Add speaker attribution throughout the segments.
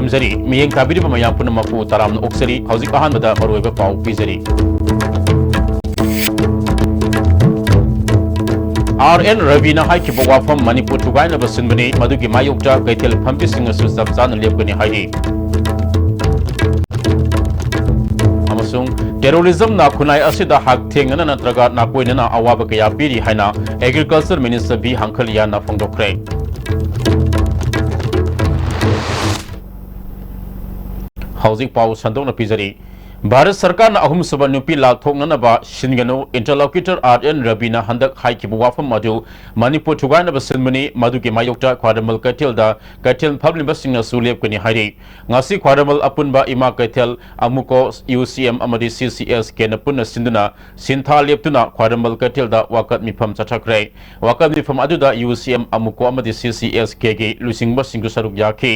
Speaker 1: खुरुमजरी मियेंग ताबिरिबा मयाम पुनमकु तराम ओक्सरी हौजिक अहानबदा मरुइबा पाउ पिजरी RN Ravina हाइकिबा वाफम Manipur थुगाइनबा सिनबनी मदुगी मायोक्ता कैथेल फम्पिसिंग असु सबजान लेपगनी हाइदि terrorism ना खुनाई असिदा हाक थेंगना नत्रगा नाकोइनना अवाबा कया पीरी हाइना एग्रीकल्चर मिनिस्टर बी हांखलिया ना फोंदोखरे हाउसिंग पाउ संदोना पिजरी भारत सरकार अहम सब नुपी लाथोंगनबा सिनगनो interlocutor RN Rabina हंदक हाइकिबा वाफम मदु Manipur थुगाइनबा सिनबनी मदुगी मायोक्ता ख्वारमल कैथेलदा कैथेल फबलिबा सिंगना सुलेपकनी हाइरि ngasi ख्वारमल अपुनबा इमा कैथेल अमुको UCM अमदि CCS के नपुन सिंदुना सिंथा लेपतुना ख्वारमल कैथेलदा वाकत मिफम चथखरे वाकत मिफम अदुदा UCM अमुको अमदि CCS के लुसिंगबा सिंगु सरुक याखि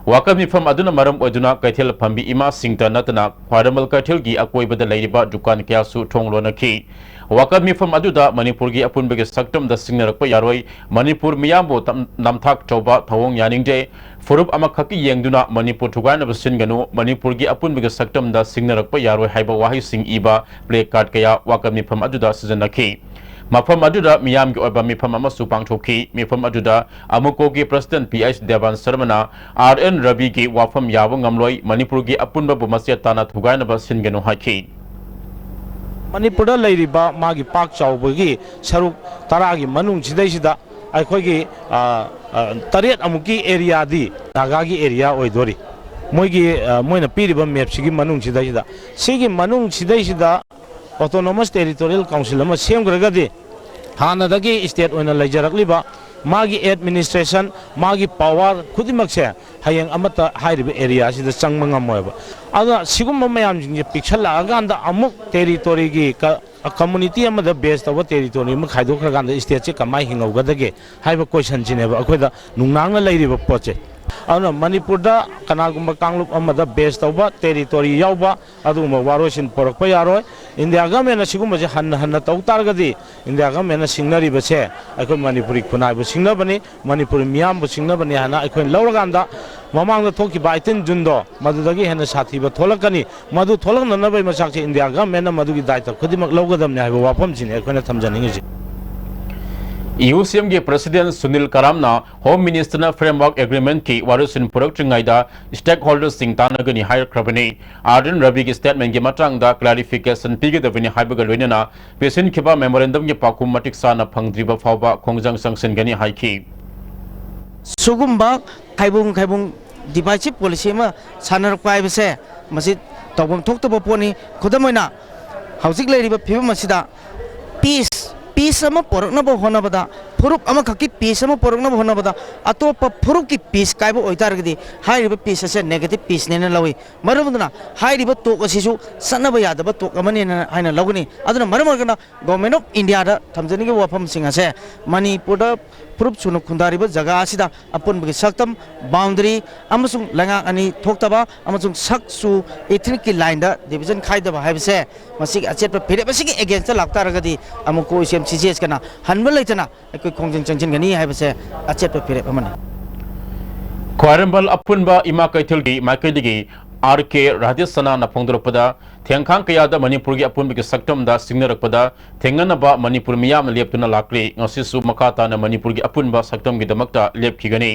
Speaker 1: वाकत मिफम अदुना मरम ओदुना कैथेल फंबी इमा सिंगता नतना ख्वारमल कैथेल की अकोइबदा लेरिबा दुकान क्यासु थोंगलोनखि वाकत मिफम अदुदा मणिपुर की अपुनबगे सक्तम द सिंगनरकपा यारोय मणिपुर मियामबो नमथाक चौबा थवोंग यानिंगजे फुरुप अमखकी येंगदुना मणिपुर थुगाइनब सिनगनु मणिपुर की अपुनबगे सक्तम द सिंगनरकपा यारोय हाइबा वाहि सिंग इबा प्ले कार्ड कया वाकत मिफम अदुदा सिजनखि मफम अदुदा मियाम की ओबा मिफम अमसु पांगथोखि मिफम अदुदा अमुको की प्रेसिडेंट PH देवान शर्मना RN रवि की वाफम याबो ngamloi मणिपुर की अपुनबबु मसे ताना थुगाइनब सिनगनु हाखि
Speaker 2: मणिपुर लेरिबा मागी पाक चाउबगी सरुक तरागी मनुंग सिदैसिदा अखोगी तरेट अमुकी एरिया दी नागागी एरिया ओइदोरी मोइगी मोइना पीरिबा मैप सिगी मनुंग सिदैसिदा सिगी मनुंग सिदैसिदा ऑटोनोमस टेरिटोरियल काउंसिल अमा सेमग्रगदी हानादगी स्टेट ओइना लेजरकलिबा मागी एडमिनिस्ट्रेशन मागी पावर खुदिमकसे हयेंग अमता हाइरिबा एरिया सिदा चंगमा ngam अदा सिगुम मयाम जिंगे पिक्चर अगांदा अमुक टेरिटोरी की कम्युनिटी अमदा बेस तब टेरिटोरी म खाइदोखरगांदा स्टेट से कमाई हिंगौगदगे हाइबा क्वेश्चन सिनेबा अखोइदा नुंगनांगना लेरिबा पोचे अना मणिपुरदा कनागुम्बा कांगलुप अमदा बेस तब टेरिटोरी यावबा अदुमा वारोसिन पोरकपा यारोय इंडिया गवर्नमेंट सिगुमजे हन्न हन्न तौतारगदी इंडिया गवर्नमेंट सिंगनरिबसे अखोइ मणिपुरी खुनाइबो सिंगनबनी मणिपुरी मियामबो सिंगनबनी हाना अखोइ लौरगांदा ममांग थोकिबा 18 जून दो मदुदगी हेन साथीबा थोलकनी मदु थोलकननबै मसाकसे इंडिया गवर्नमेंट मदुगी दायित्व खुदिमक लौगदमने हाइबा वाफमसिने अखोइना थमजनिंगि
Speaker 1: UCM के प्रेसिडेंट सुनील करामना होम मिनिस्टर फ्रेमवर्क एग्रीमेंट की वारुसिन पुरक्ट्रिंगाइदा स्टेक होल्डर्स सिंग तानगनी हायर क्रबनी RN रवि की स्टेटमेंट के मतंगदा क्लैरिफिकेशन पिगदबनी हाइबगा लोइनना पेसिन खिबा मेमोरेंडम के पाकुम मटिक साना फंगद्रिबा फावबा खोंगजंग संगसिनगनी हाइखि
Speaker 3: सुगुम्बा खाइबुंग डिवाइसिव पॉलिसी में सानरक पाइबसे मसि तौबम थोक्तबा पोनी खुदमोइना हौजिक लेरिबा फिबम मसिदा पीस अमा पोरकनबा होनबदा फुरुप अमा खकी पीस अमा पोरकनबा होनबदा अतोप फुरुप की पीस काइबो ओइतारगदी हाइरिबा पीस असे नेगेटिव पीस नेना लवी मरमदना हाइरिबा तोक असिसु सनबा यादबा तोक अमने हाइना लगनी अदुना मरमरगना गवर्नमेंट ऑफ इंडिया दा थमजनिगे वाफम सिंग असे मणिपुर दा फुरुप सुनु खुंदारिबा जगह असिदा अपुनबगे सक्तम बाउंड्री अमसुंग लंगा अनि थोक्तबा अमसुंग सक्सु एथनिक की लाइन दा डिवीजन खाइदबा हाइबसे मसिग अचेट फिरे बसिगे against लाक्तारगदी अमुको इसेम CCS kana hanba leitana ekoi khongjin changchin gani haibase achet फिरे amane
Speaker 1: ख्वारमल अपुनबा इमा कैथलगी माइकेदगी RK राजेशना नफोंदरपदा थेंखांग कयादा मणिपुर की अपुनबगे सक्तमदा सिंगनरकपदा थेंगनबा मणिपुर मियाम लेपतुना लाक्री ngasisu makata मणिपुर की अपुनबा सक्तमगी दमकता लेपखिगनी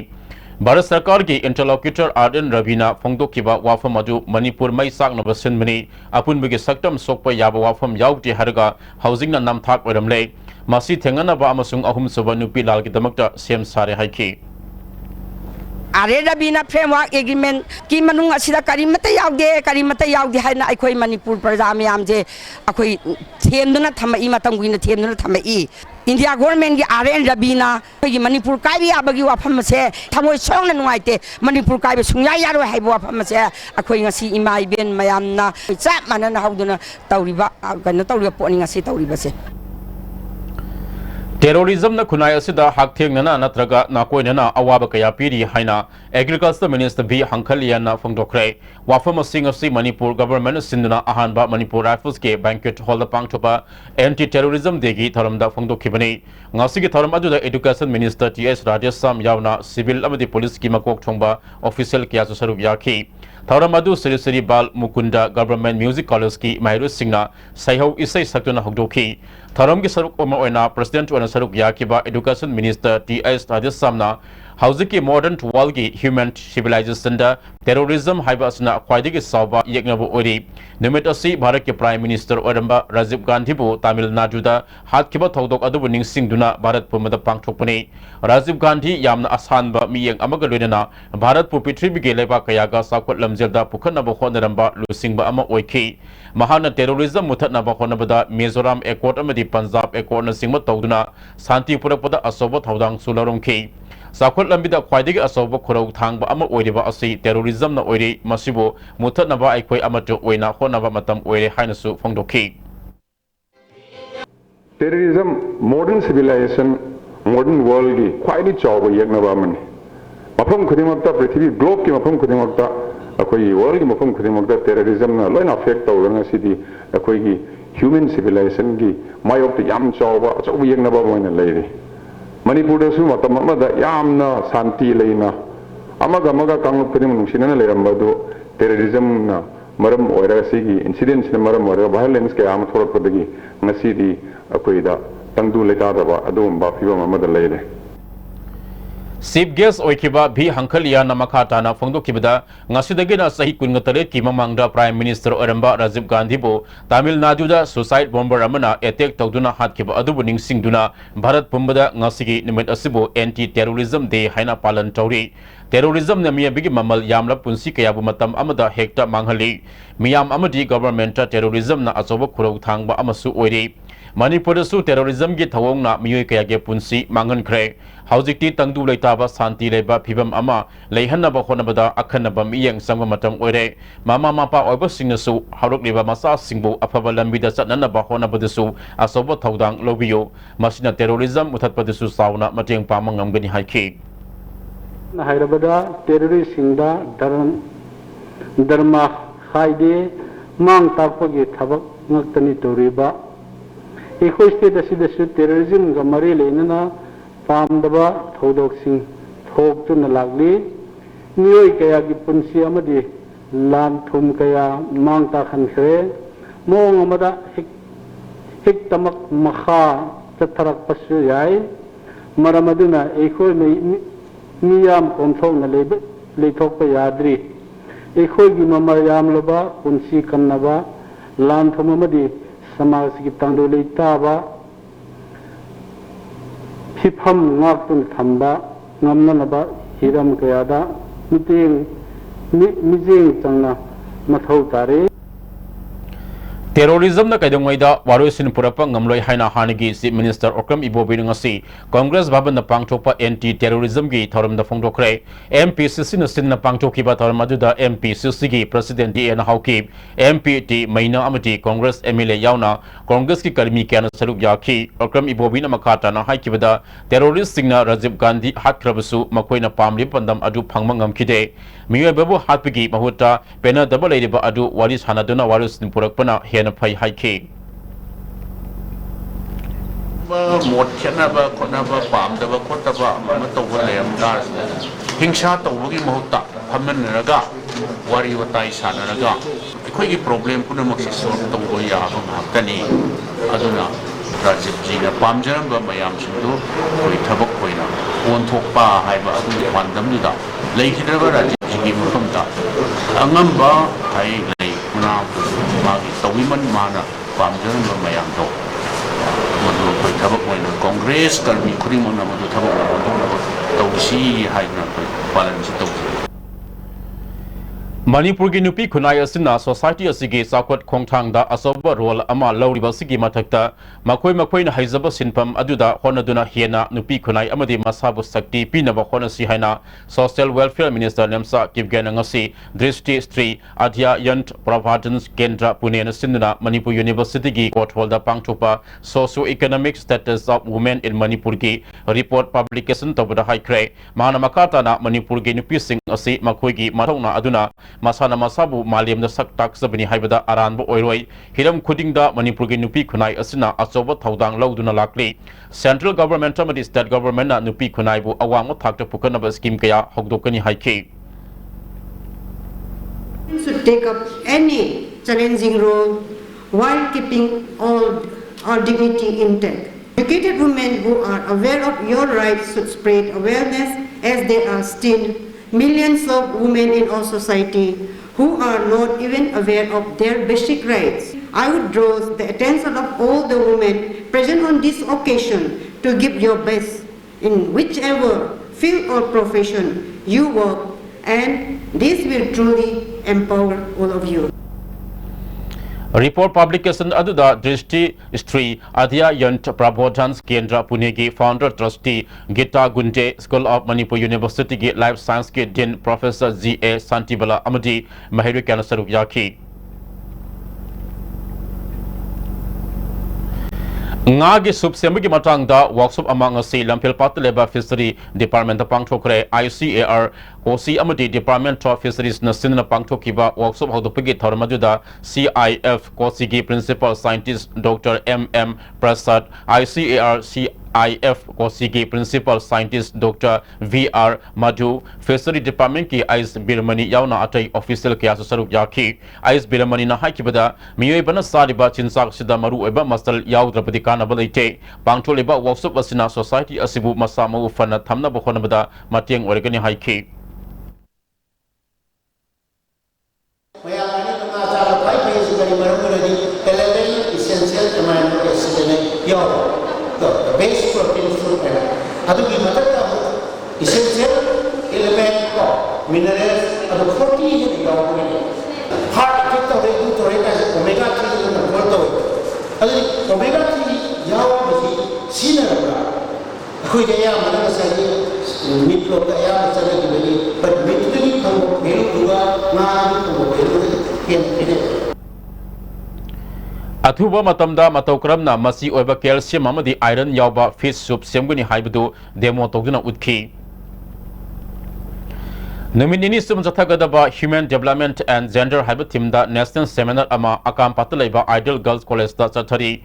Speaker 1: भारत सरकार की इंटरलोक्यूटर RN रवीना फोंदोखिबा वाफम अदु मणिपुर मई साकनबा सिनबनी अपुनबगे सक्तम सोकपा याबा वाफम याउते हरगा हाउसिंगना नामथाक ओरमले मसी थेंगनबा अमसुंग अहुम सुबा नुपी लालगी दमकता सेम सारे हाइखि
Speaker 4: RN रवीना फ्रेमवर्क एग्रीमेंट की मनुंग असिदा करीमते याउदे हाइना अखोइ मणिपुर प्रजा मयामजे अखोइ थेमदुना थमई मतंगुइना थेमदुना थमई इंडिया गवर्नमेंट की RN रवीना की मणिपुर काइबी आबगी वाफम से थमोय सोंगना नुआइते मणिपुर काइबे सुंया यारो हाइबो वाफम से अखोइ ngasi इमा इबेन मयामना चाप मानना हाउदुना तौरिबा कनो तौरिबा पोनी ngasi तौरिबसे
Speaker 1: Terrorism na khunai asida haktheng nana natraga nakoi nana awaba kaya piri haina Agriculture Minister B Hangkhalian na phongdokre wafam asing asi Manipur government sinduna ahanba Manipur Rifles ke banquet hall da pangthopa anti terrorism degi tharamda phongdokhibani ngasi ki tharam adu Education Minister TS Rajesh Sam yauna civil amadi police ki makok thongba official kya su saruk yakhi tharam adu Sri Sri Bal Mukunda Government Music College ki Mahirus Singna saihau isai saktuna hokdokhi tharam ki saruk oma oina President saruk yakiba Education Minister T.S. Rajesh Samna Hauziki modern world ki human civilization da terrorism haiba asna khwaidigi sawba yeknabu ori nimit asi Bharat ke Prime Minister Oramba Rajiv Gandhi bu Tamil Nadu da hatkiba thodok adubu ningsingduna Bharat pumada pangthokpani Rajiv Gandhi yamna asanba miyeng amaga loinana Bharat pu prithvi ge leba kayaga sakot lamjel da pukhanaba khonaramba lusingba ama oikhi mahana terrorism muthatnaba khonabada Mizoram Accord amadi Punjab Accord na singma tawduna Santi Purapada Asoba Thaudang Sularongki Sakot Lambida Kwaidigi Asoba Kurau Thangba Ama Oiriba Asi Terrorism na Oiri Masibo Mutatnaba Aikoi Amato Oina Honaba Matam Oire Hainasu Fongdoki
Speaker 5: Terrorism, modern civilization, modern world ki Kwaidi Chawba Yaknaba Mani Mapam Kudimakta Prithvi Globe ki Mapam Kudimakta Akoi world ki Mapam Kudimakta terrorism na loin affect Tawranga City Akoi ki human civilization ki Mayok the Yam Chawba Chawba Yaknaba Moina Lady Manipur da su matam amada yamna santi leina amaga kanglup kini manungsinana leirambadu terrorism na maram oira sigi incidents na maram oira violence ke am thorakpadagi ngasi di akoida tangdu leta daba adum ba fiwa amada leire
Speaker 1: Chief Guest Oikiba B Hangkhalian na makhatana phongdokibada ngasidagina sahi kungatare ki mamangda Prime Minister Oramba Rajiv Gandhi bu Tamil Nadu da suicide bomber amana attack tawduna hatkiba adubu ningsingduna Bharat pumbada ngasigi nimit asibu anti terrorism day haina palan tawri terrorism na miya bigi mamal yamla punsi kayabu matam amada hekta manghali miyam amadi government terrorism na asoba khurau thangba amasu oiri Manipur su terrorism gi thawong na miyoi kaya ge punsi mangan khre haujikti tangdu leitaba santi leba phibam ama leihanaba khonabada akhanaba miyeng sangma matam oire mama mapa oiba singnasu haruk leba masa singbu afaba lambida chatnanaba khonabadasu asoba thaudang lobiyo masina terrorism muthatpadasu sauna mateng pamangam gani haiki
Speaker 6: na hairabada terrorist singda dharma khaide mang takpagi thabak ngaktani toriba ekhoi state asidasu terrorism ga mari leinana pamdaba thodok tuna lagli nioi kaya gi punsi amadi lan thum kaya mang ta khan khre mong amada hik tamak makha tatharak pasu yai maramaduna ekhoi miyam konthok na leithok pa yadri ekhoi gi mamayam loba punsi kannaba lan thum amadi समाज की तंगदो लेताबा हिफम ngakun thamba ngamnanaba hiram kayada mijing changna mathau tare
Speaker 1: Terrorism na kaidongwaida waroisin purapa ngamloi haina hanigi Chief Minister Okram Ibobi ngasi Congress Bhavan na pangthokpa anti terrorism gi thoram da phongdokre MPCC na sin na pangthokiba thoram aduda MPCC gi President DN Hauki MPT maina amati Congress MLA yauna Congress ki karmi kya na saruk yakhi Okram Ibobi na makata na haikibada terrorist singna Rajiv Gandhi hatkrabasu makoi na pamli pandam adu phangmangam khide miyo babu hatpigi mahuta pena double ediba adu waris hanaduna waroisin purakpana Pai Haiki
Speaker 7: Mot Chanaba, Konaba, Palm, the Kotaba, Matolam, Dars, Hingsha, Wagi Mota, Hamanaraga, Wario Taisanaga. The quick problem Punamoxis or Togoya from Haftani, Aduna, Rajiv Jina, Pamjamba, Mayam Shindu, Tabakoina, one Topa, Haiba, Pandamida, Lake River, Rajiv from that. Angamba, I lay Puna. The women mana pamjaran mayam do modu koi thabak moina congress karmi khuri mona modu thabak modu tawsi haina palan si tawsi
Speaker 1: Manipur ki nupi khunai asina society asigi sakot khongthang da asoba role ama lawriba sigi mathakta makhoi na haizaba sinpam aduda honaduna hiena nupi khunai amadi masabu sakti pinaba honasi haina social welfare minister nemsa kibgena ngasi drishti stri adhya yant pravadans kendra pune na sinduna Manipur university ki kotholda pangthopa socio economic status of women in Manipur ki report publication tabada haikre mahana makata na Manipur ki nupi sing asi makhoi ki mathongna aduna masana masabu malim na sak tak sabani haibada aranba oiroi hiram khuding da Manipur gi nupi khunai asina achoba thaudang lauduna lakli central government amadi state government na nupi khunai bu awang thakta pukanaba scheme kaya hogdokani haiki
Speaker 8: should take up any challenging role while keeping all dignity intact. Educated women who are aware of your rights should spread awareness, as there are still millions of women in our society who are not even aware of their basic rights. I would draw the attention of all the women present on this occasion to give your best in whichever field or profession you work, and this will truly empower all of you.
Speaker 1: Report publication aduda Drishti Stri Adhya Yant Prabodhans Kendra Pune ki founder trustee Gita Gunte School of Manipur University ki Life Science ki Dean Professor G.A. Santibala Amadi Mahiru Kanasaruk Yaki Ngagi subsemi ki matang da workshop among si Lampil Patleba Fishery Department pangthokre ICAR OC amadi Department of Fisheries na sinna pangthokiba workshop hodopagi tharmaduda CIF Kosigi Principal Scientist Dr. M.M. Prasad ICAR CIF Kosigi Principal Scientist Dr. V.R. Madhu Fishery Department ki Ais Birmani yauna atai official kaya saruk yaki Ais Birmani na haikibada miyoi bana sariba chinsak sida maru eba masal yaudrapadi kanabalaite pangtholeba workshop asina society asibu masama ufana thamna bokhonabada matiang oregani haiki
Speaker 9: the base protein food essential element of minerals and protein heart omega 3 omega 3
Speaker 1: Athuba matamda matokramna masi oiba calcium amadi iron yauba fish soup semguni haibadu demo togduna utki Nominini sum jathagadaba Human Development and Gender haiba thimda national seminar ama akam patalaiba Ideal Girls College da chathari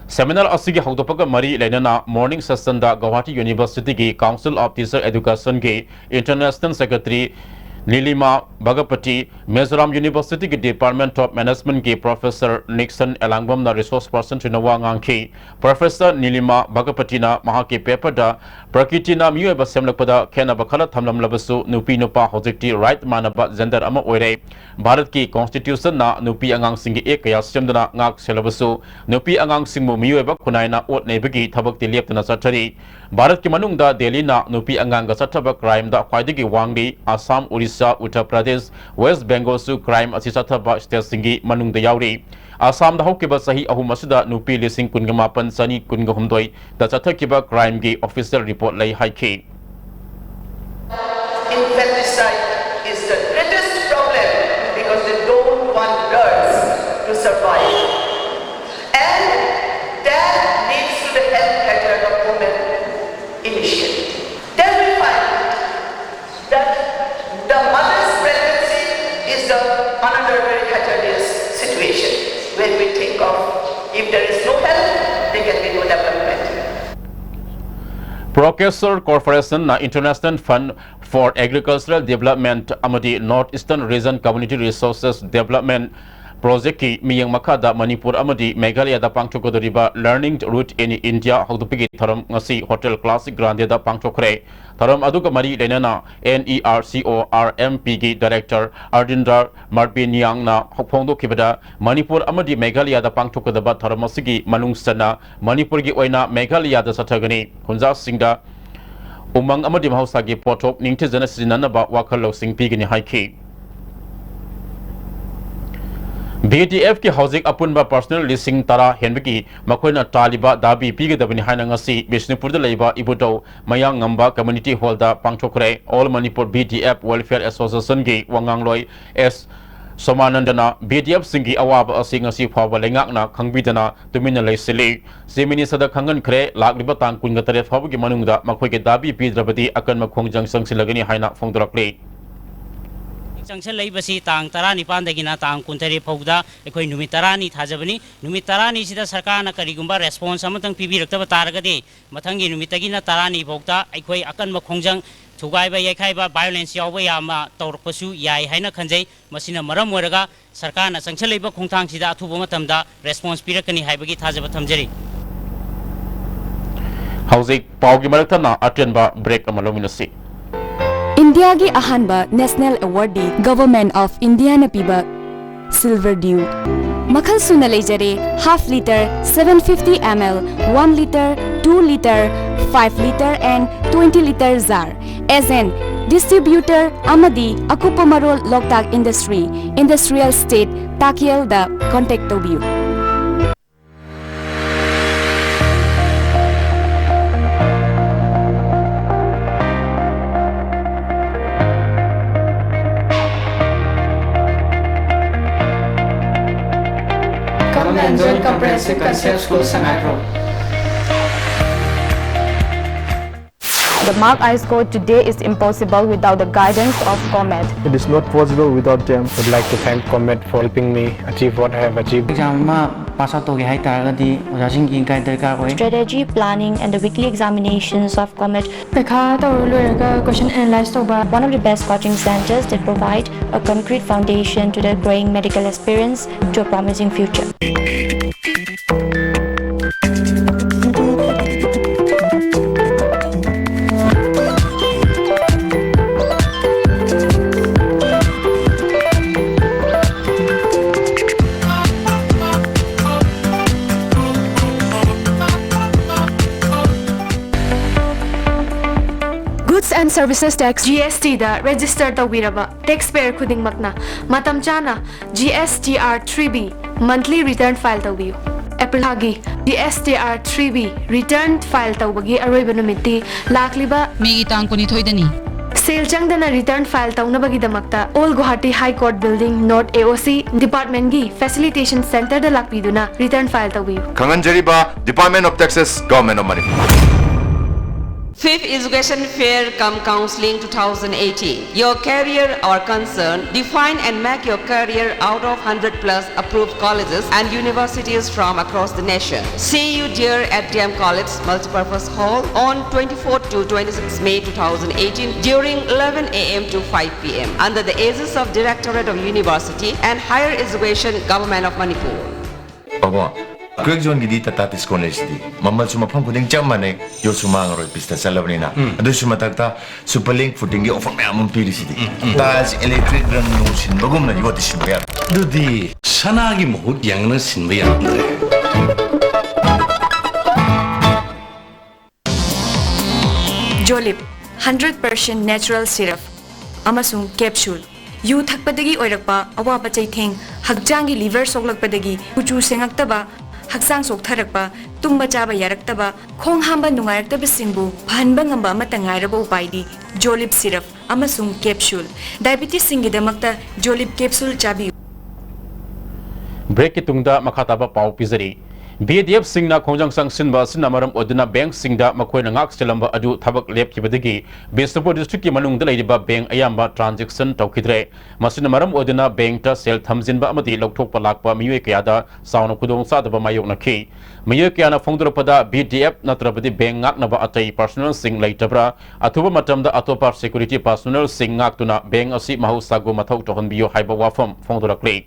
Speaker 1: Seminar asigi haudopaga mari lainana morning session da Guwahati University ki Council of Teacher Education ki International Secretary Nilima Bhagapati, Mizoram University ki Department of Management ki Professor Nixon Elangwam na resource person Trinawang ki Professor Nilima Bhagapati na mahaki paper da Prakiti na miyo ba semlakpada kena bakhala thamlam labasu nupi nupa hojikti right manaba gender ama oire Bharat ki constitution na nupi angang singi ekaya semdana ngak selabasu nupi angang singmu miyo ba kunai na ot nebagi thabak ti leptana sathari Bharat ki manungda Delhi na nupi angang ga sathaba crime da khwaidagi wangdi Assam Odisha Uttar Pradesh West Bengal su crime asi sathaba state singi manungda yauri Assam da hokiba sahi ahum asida nupi lising kungamapan sani kungahumdoi da chathakiba crime gi official report lai haiki
Speaker 10: Infanticide is the greatest problem because they don't want girls to survive, and that leads to the health hazard of women initially. Then we find that the mother's pregnancy is another very hazardous situation when we think of if there is no health, there can be no development.
Speaker 1: Professor Corporation na International Fund for Agricultural Development amadi Northeastern Region Community Resources Development Project ki miyang makada Manipur amadi Meghalaya da pangthokodoriba Learning Route in India hogdupigi tharam ngasi Hotel Classic Grande da pangthokre tharam aduga mari lenana NERCORMP ki Director Ardindar Marbinyang na hokphongdo kibada Manipur amadi Meghalaya da pangthokodaba tharam asigi manungsana Manipur gi oina Meghalaya da sathagani Hunja Singda umang amadi mahausa gi pothok ningthijana sinanaba wakhal losing pigini haiki BDF की हौजिक अपुनबा personal लिसिंग तरा हेनबकी मखोइना तालिबा दाबी पीगदबनी हाइना ngasi बिष्णुपुरदा लेबा इबुटौ मयांग ngamba community हॉलदा पांगथोखरे all Manipur BDF welfare association की वांगांगलोय एस सोमानंदना BDF सिंगी अवाब असि ngasi फाव लेंगाकना खंगबिदना तुमिना लेसिली सेमिनी सदा खंगन खरे लाकलिबा तांग कुनगतरे फावगी मनुंगदा मखोइगे दाबी पीद्रबदी अकन मखोंगजंग संगसिलगनी हाइना फोंगदरकले
Speaker 11: जंक्शन लेबसी तांग तरा निपानदगिना तांग कुंतरे फौदा एखोई नुमि तरानी थाजबनी नुमि तरानी सिदा सरकारना करिगुंबा रेस्पॉन्स अमतंग पिबिरक्तबा तारगदे मथंगी नुमितगिना तरानी फौदा एखोई अकन मखोंजंग थुगाइबा यखाइबा वायलेंस यावबा यामा तौरपसु याय हाइना खंजै मसिना मरम ओरगा सरकारना जंक्शन लेबा खोंथांग सिदा अथुबा मतमदा रेस्पॉन्स पिरकनी हाइबगी थाजबा थमजरी
Speaker 1: हौजिक पाउगी मरक्तना अटेनबा ब्रेक अमलोमिनसी
Speaker 12: इंडिया की अहानबा national award government of India न पीबा सिल्वर ड्यू मखल सुना लेजरे half litre 750 ml 1 litre 2 litre 5 litre and 20 litre jar as an distributor अमदी अकुपा मरोल Loktak industry industrial estate Takyel दा कांटेक्ट तोबियू
Speaker 13: Enjoy comprehensive concept school Sangai Road.
Speaker 14: The mark I scored today is impossible without the guidance of Comet.
Speaker 15: It is not possible without them. I would like to thank Comet for helping me achieve what I have achieved.
Speaker 3: Exam ma pass out toge hai taragadi ojasing ki guide darkar hoy.
Speaker 14: Strategy planning and the weekly examinations of Comet.
Speaker 16: Pekha tawru loiraga question analyze toba.
Speaker 14: One of the best coaching centers that provide a concrete foundation to the growing medical experience to a promising future.
Speaker 16: Goods and Services Tax GST da register tawiraba taxpayer khuding makna matam chana GSTR 3B monthly return file tawiyu April hagi GSTR 3B return file tawbagi aroiba numiti lakliba
Speaker 17: megi tang kuni thoidani
Speaker 16: Sale changdana return file tawnabagi damakta All Guwahati High Court Building North AOC Department gi Facilitation Center da lakpiduna return file tawiyu
Speaker 18: Kanganjariba Department of Taxes Government of Manipur
Speaker 19: 5th Education Fair cum Counseling 2018. Your career or concern. Define and make your career out of 100 plus approved colleges and universities from across the nation. See you dear at DM College Multipurpose Hall on 24 to 26 May 2018 during 11 a.m. to 5 p.m. under the aegis of Directorate of University and Higher Education Government of Manipur.
Speaker 18: Quick zone gidi tatatis college di mamal suma phang kuding chamane yo suma ngaro pista salabrina adu suma takta superlink footing gi offer me amon pirisi di tas electric rang no sin bagum na yo tisin ya
Speaker 20: dudi sana gi mohut yang na sin ba ya
Speaker 21: Jolip 100% natural syrup amasung capsule yu thakpadagi oirakpa awaba chaitheng hakjangi liver soklakpadagi kuchu sengaktaba Haksang soktarakpa, tumba chaba yaraktaba, khong hamba nungayaraktaba singbu, phanba ngamba amata ngairaba upaidi, Jolip syrup, amasung capsule. Diabetes singidamakta Jolip capsule chabi.
Speaker 1: Break itungda makataba pau pizari. BDF Singna Kongjang Sang Sinba Sinamaram Odina Bank Singda Makoy Nangak Silamba Adu Tabak Lep Kibadigi, Bisnapur District Manung the Lady Bank Ayamba Transaction Tokidre, Masinamaram Odina Bank Ta Sel Tamzinba Amadi Loktok Palakpa Miyakada, Sound of Kudong Sadaba Mayona Ki, Miyakiana Fondropada BDF Natrabadi Bank Naknaba Atay Personal Sing Laitabra, Atuba Matam the Atopar Security Personal Sing Naktuna Bank Asi Mahu Sago Matok Tohon Bio Hyba Wafam Fondra Clay.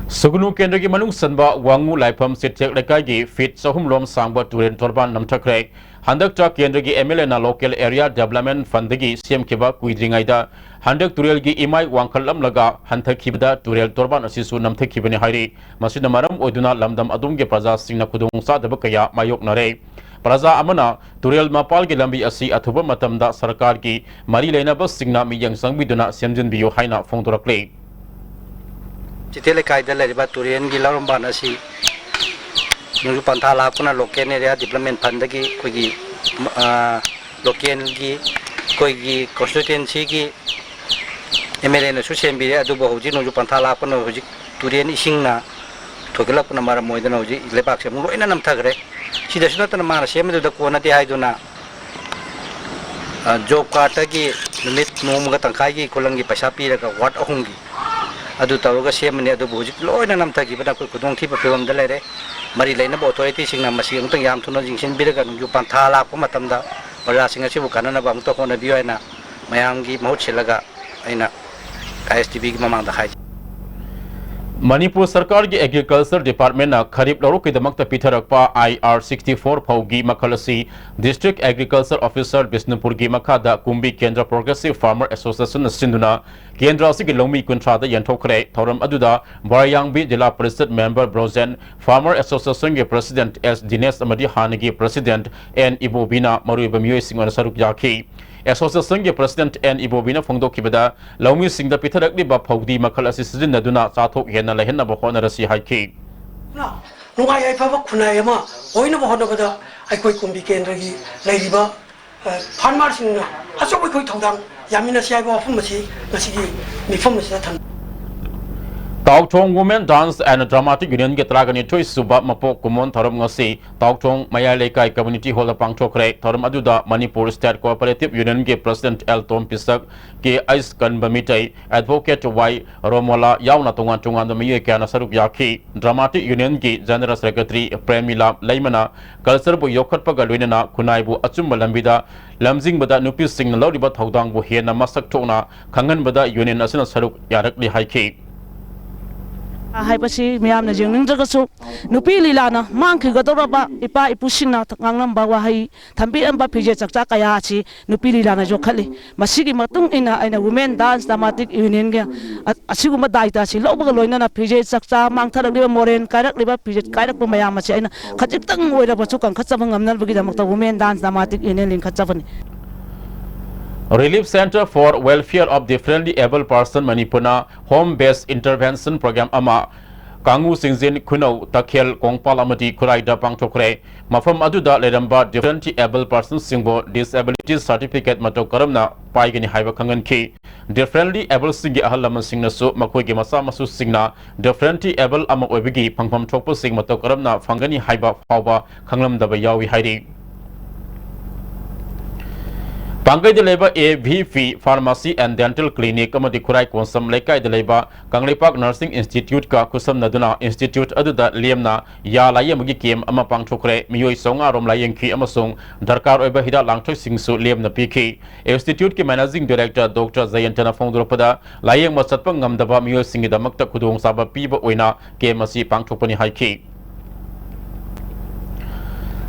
Speaker 1: Sugnu Kendra ki manung sanba wangu laifam sitek lekai gi fit sahum lom sangba turen torban namthakre handak cha Kendra ki MLA na local area development fund gi CM kiba kuidringai da handak turel gi imai wangkhalam laga hanthakibda turel torban asisu namthakibani hairi masina maram oiduna lamdam adum ge praja singna khudung sadaba kaya mayok nare praja amana turel mapal gi lambi asi athuba matamda sarkar gi mari leina bas singna miyang sangbiduna semjin biyo haina phongdorakle
Speaker 17: Titele kaida le ba turian gi larum ban asi nuru pantha la kuna local area development fund gi koi gi local gi koi gi constituency gi MLA na su sembi adu bo hoji nuru pantha la kuna hoji turian ising na thogela kuna mara moidana hoji lebak se mu loina nam thagre sida suna tan mara sem du da kona ti haiduna job card gi limit nom ga tangkai gi kolang gi paisa pi ra ka wat ahung gi adu tawga semani adu buji loina nam thagi bada ko kudong thi pa film da lere mari leina bo authority singna masi ungtang yam thuno jingsin biraga ju pantha la ko matamda bara singa sibu kanana bang to khona biyo ina mayam gi mahut silaga aina ISTB gi mamang da khai
Speaker 1: Manipur Sarkar ki Agriculture Department na Kharif Loruk ki damakta pitharakpa IR64 phaugi makhalasi District Agriculture Officer Bisnupur gi makhada Kumbi Kendra Progressive Farmer Association na sinduna Kendra asigi lomi kuntra da yanthokre thoram aduda Barayangbi Jila Parishad Member Brozen Farmer Association ki President S Dinesh amadi Hanagi President N Ibobina maruiba miyoi singwana saruk yakhi Association के President N Ibobina फोंदो की बदा लौमी Singh the पिथरक ली बाफौदी मखल असि season नदुना चाथोक हेना लहेन बखोन रसी हाइकी
Speaker 22: ना नुगाय आई फाबा खुनाय मा ओइना बहन बदा आई कोई कुंबी केंद्र की लेरिबा फार्मर सिंह असो कोई थौदांग यामिना सियाबा फुमसी मसिगी मिफम मसिदा थन
Speaker 1: Tauchong Women Dance and Dramatic Union ke tragani choice suba mapo kumon thoram ngasi Tauchong Maya Lekai Community Hall pangchokre thoram aduda Manipur State Cooperative Union ke President L Tom Pisak ke Ais Kan Bamitai Advocate Y Romola yauna tongan tongan miye kya na saruk yakhi Dramatic Union ke General Secretary Premila Laimana Culture bu yokhat pagalwina na kunai bu achum lambida lamjing bada nupi sing na loriba thodang bu hena masak thona khangan bada union asina saruk yarakli haiki
Speaker 23: Haipasi miam na jing ningzagasu nupi lilana mangki gadoraba ipa ipusingna ngangnam bawahai thambi amba pije chakcha kaya chi nupi lilana jo khali masigi matung ina aina women dance dramatic union ge asiguma daita chi lobaga loina na pije chakcha mangtharak liba moren kairak liba pije kairak bu mayam chi aina khajik tang oira bachu kan khachaba ngamnal bagi damakta women dance dramatic union lin khachabani
Speaker 1: Relief Center for Welfare of Differently Able Person Manipuna Home Based Intervention Program ama Kangu Singjin Kuno Takhel Kongpal amati Kuraida Pangchokre Mafam aduda leramba Differently Able Person Singbo Disability Certificate Matokaramna Paigani Haiba Kangan ki Differently Able Singi Ahalama Singnasu Makogi Masa Masu Singna Differently Able ama Webigi Pangpam Chokpo Sing Matokaramna Fangani Haiba Fauba Kanglam Daba Yawi Hairi Pangai de leba AVP Pharmacy and Dental Clinic amadi Kurai Konsam Lekai de leba Kanglipak Nursing Institute ka kusam naduna Institute aduda liamna ya layamagi kem ama pangchokre miyoi songa rom layengki amasong darkar oiba hida langthoi singsu liamna piki Institute ki Managing Director Dr. Zayantana Fongdropada layeng masatpa ngamdaba miyoi singi damakta kudung saba piba oina kemasi pangchokpani haiki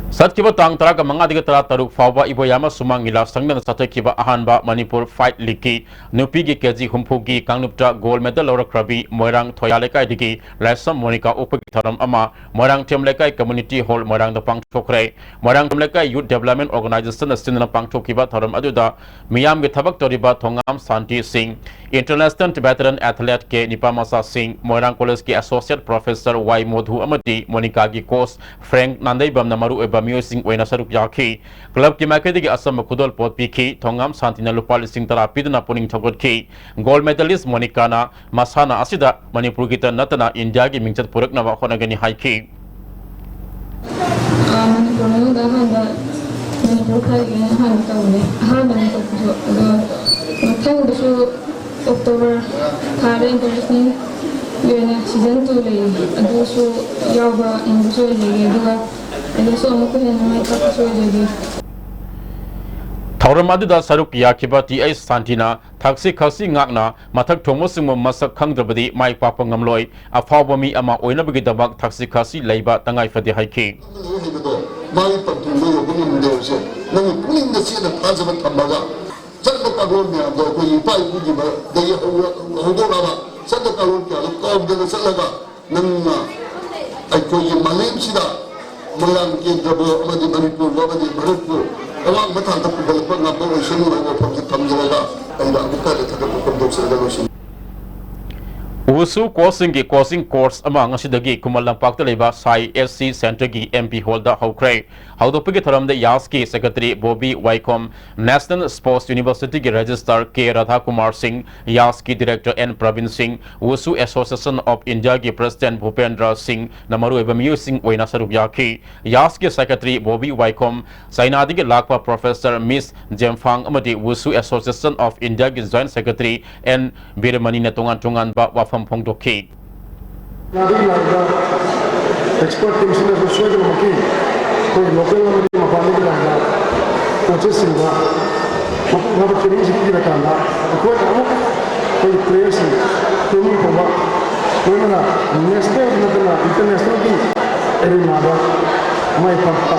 Speaker 1: Satkiba tang taraga mangadiga tara taruk fauba iboyama sumangila sangna satekiba ahanba Manipur Fight League nupi gi keji humpugi kangnupta gold medal lora krabi moirang thoyalekai digi Rasam Monica upagi tharam ama moirang temlekai community hall moirang da pangchokre moirang temlekai youth development organization astinna pangchokiba tharam aduda miyam gi thabak toriba thongam Santi Singh international veteran athlete ke Nipamasa Singh moirang college ki associate professor Y Modhu amati Monica gi coach Frank Nandai bam namaru Music Wena Saruk Yaki, Club Kimakedi Asam Kudol Pot Piki, Tongam Santina Lupal Singtara Pidana Puning Togot Ki, gold medalist Monicana, Masana Asida, Manipur Gita Natana, India Giming Purakna Honagani Haiki.
Speaker 13: October season 2
Speaker 1: थौरम अदुदा सरुक याखिबा TI सांटिना थाक्सी खसी ngakna mathak thongmosingmo masak khangdrabadi mai papa ngamloi afawbami ama oinabagi dabak थाक्सी खसी leiba tangai fadi haiki
Speaker 2: mai pantu lo bungin deuse nang puning de sina tajaba tamaga sadda kagon me ando ko ipai bugi ba de hodo raba sadda kagon kya ko de salaga nang ai ko yi malim sida malang ke dabo amadi manipur amadi bharatpur awang batang ta pudal pa na bo shinu ro pham se tamjala ai da abukka de thada ko dok sala lo
Speaker 1: Usu crossing course among Asidagi Kumalam Pakta Leba Sai SC Center Gi MP Holder Hokray. How the Piggy Tharam the Yaski Secretary Bobby Wycombe, National Sports University Gi Registrar K. Radha Kumar Singh, Yaski Director N. Pravin Singh, Usu Association of India Gi President Bhupendra Singh, Namaru Ebamu Singh Wainasarup Yaki, Yaski Secretary Bobby Wycombe, Sainadi Lakpa Professor Miss Jemfang Amadi, Usu Association of India Gi Joint Secretary N. Biramani Natungan Tungan Ba Wafam Pongdoki.
Speaker 4: Expert commission of social working for local Mapani coaches in the Mapu training city Kanda, the court for players training for Women national international team every mother my papa.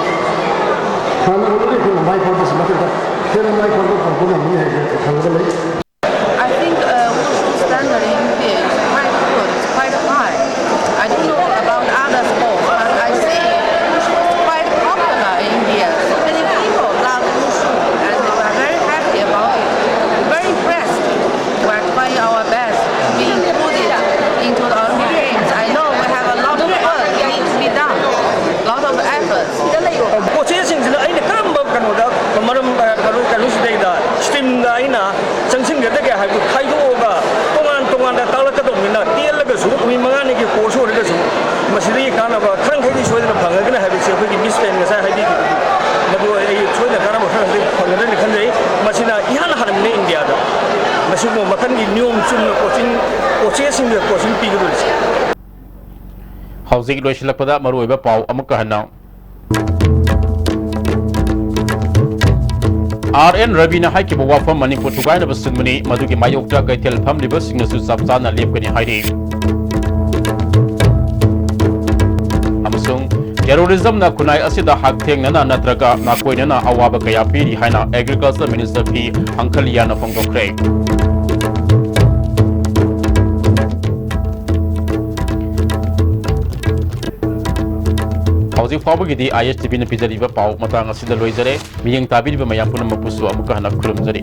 Speaker 4: My papa is not my papa.
Speaker 5: I think standard in India is quite good, it's quite high. I don't know about other sports, but I see wushu is quite popular in India. So many people love wushu and they were very happy about it. Very impressed. We are trying our best to be included into the Olympic Games. I know we have a lot of work need to be done, a lot of efforts.
Speaker 24: Stream Gaina, something that they have to hide over. Tongan the Talakadomina, Tielagasu, we Manaki Koso, Masiri Kanava, Kankadi Sweden of Pangana have its misspent as I had it. But a Sweden Kanava country, Masina, Yan had a name the other. Masumo Makani knew or chasing the coaching people.
Speaker 1: Housing Roshlapada Maruba Pau Amakahana. RN Rabina Haiki Wafa Manipur to Gaina Simony, Maduki Mayokta Gaitel family busing to Sabzana Lepkani Heidi. Amasung, terrorism na Kunai Asida Hakteng Nana Natraga, Nakoinana Awaba Kayapi, Haina, Agriculture Minister P. Uncle Yana Pongo Craig. Housing Fabagi di ISTB na pizza pau matang asida loizare miyang tabi di mayang pun mapusu amuka hanak kurum zari.